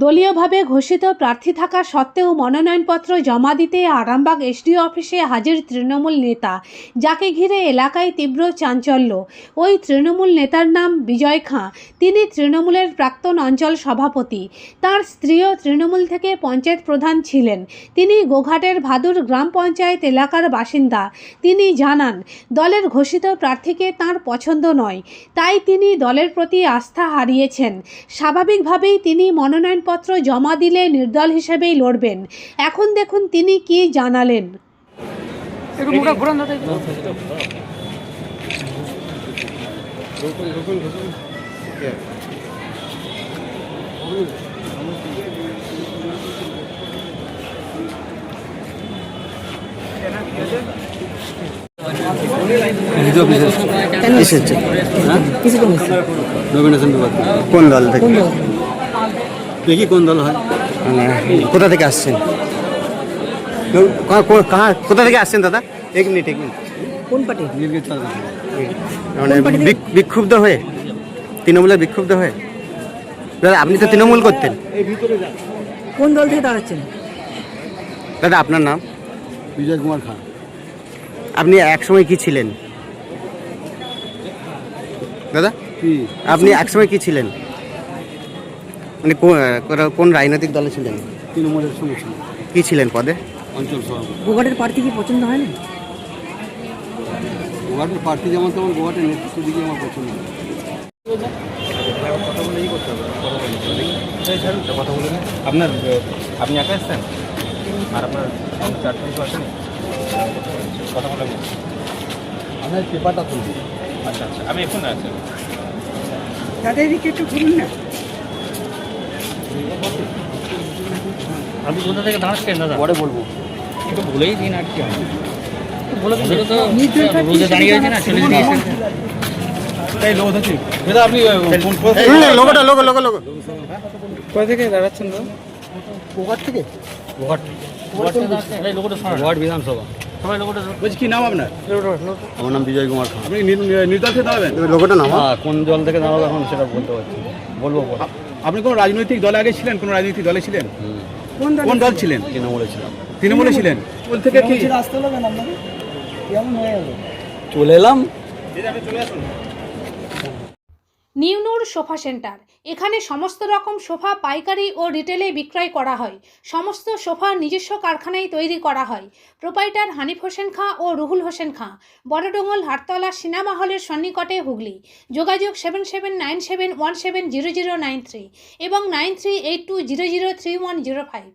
দলীয়ভাবে ঘোষিত প্রার্থী থাকা সত্ত্বেও মনোনয়নপত্র জমা দিতে আরামবাগ এসডিও অফিসে হাজির তৃণমূল নেতা, যাকে ঘিরে এলাকায় তীব্র চাঞ্চল্য। ওই তৃণমূল নেতার নাম বিজয় খাঁ। তিনি তৃণমূলের প্রাক্তন অঞ্চল সভাপতি। তার স্ত্রীও তৃণমূল থেকে পঞ্চায়েত প্রধান ছিলেন। তিনি গোঘাটের ভাদুর গ্রাম পঞ্চায়েত এলাকার বাসিন্দা। তিনি জানান, দলের ঘোষিত প্রার্থীকে তাঁর পছন্দ নয়, তাই তিনি দলের প্রতি আস্থা হারিয়েছেন। স্বাভাবিকভাবেই তিনি মনোনয়নপত্র জমা দিলে নির্দল হিসেবেই লড়বেন। এখন দেখুন তিনি কি জানালেন। কোন দল থেকে? দেখি কোন দল হয়। কোথা থেকে আসছেন? কোথা থেকে আসছেন দাদা? এক মিনিট। কোন পার্টি? মানে বিক্ষুব্ধ হয়ে, তৃণমূলের বিক্ষুব্ধ হয়ে? দাদা আপনি তো তৃণমূল করতেন। কোন দল থেকে দাঁড়াচ্ছেন? দাদা আপনার নাম? বিজয় কুমার খান। আপনি একসময় কি ছিলেন দাদা? আপনি একসময় কি ছিলেন? মানে কোন রাজনৈতিক দলে ছিলেন? তৃণমূলের সঙ্গে ছিল। কি ছিলেন পদে? অঞ্চল সভাপতি। গোঘাটের প্রার্থী কি পছন্দ হয় না? গোঘাটের প্রার্থী যেমন তেমন গোঘাটের নেতৃত্ব দিকে আমার পছন্দ হয়। আপনার আপনি একা আসছেন আর আপনার চারজন তো আসেনি, কথা বলে আপনার পেপারটা তুলবি। আচ্ছা আচ্ছা, আমি এখানে আছি। তাদেরকে একটু বলুন না। আপনি কোথা থেকে দাঁড়াচ্ছেন দাদা? পরে বলবো। একটু বলেই দিন আর কি বলে দিন, তো রোজে দাঁড়িয়ে আছে না, চলে দিয়েছেন তাই লোক আছে দাদা। আপনি লোগো কোথা থেকে দাঁড়াচ্ছেন দাদা? গোঘাট থেকে? গোঘাট এই লোকটা গোঘাট বিধানসভা সবাই লোকটা বলছি, কি নাম আপনার? আমার নাম বিজয় কুমার খান। আপনি নির্দল থেকে দাঁড়াবেন? লোগোটা নাম? কোন দল থেকে দাঁড়াবো এখন সেটা বলতে পারছি, বলবো পরে। আপনি কোন রাজনৈতিক দলে আগে ছিলেন? কোন রাজনৈতিক দলে ছিলেন? কোন দল ছিলেন? তৃণমূলে ছিলাম। তৃণমূলে ছিলেন? কোন থেকে কি চলে এলাম। নিউনুর সোফা সেন্টার। এখানে সমস্ত রকম সোফা পাইকারি ও রিটেলে বিক্রয় করা হয়। সমস্ত সোফা নিজস্ব কারখানায় তৈরি করা হয়। প্রোপাইটার হানিফ হোসেন খাঁ ও রুহুল হোসেন খাঁ, বড়ডোঙ্গল হাটতলা সিনেমা হলের সন্নিকটে, হুগলি। যোগাযোগ 7797170093 এবং 9382003105।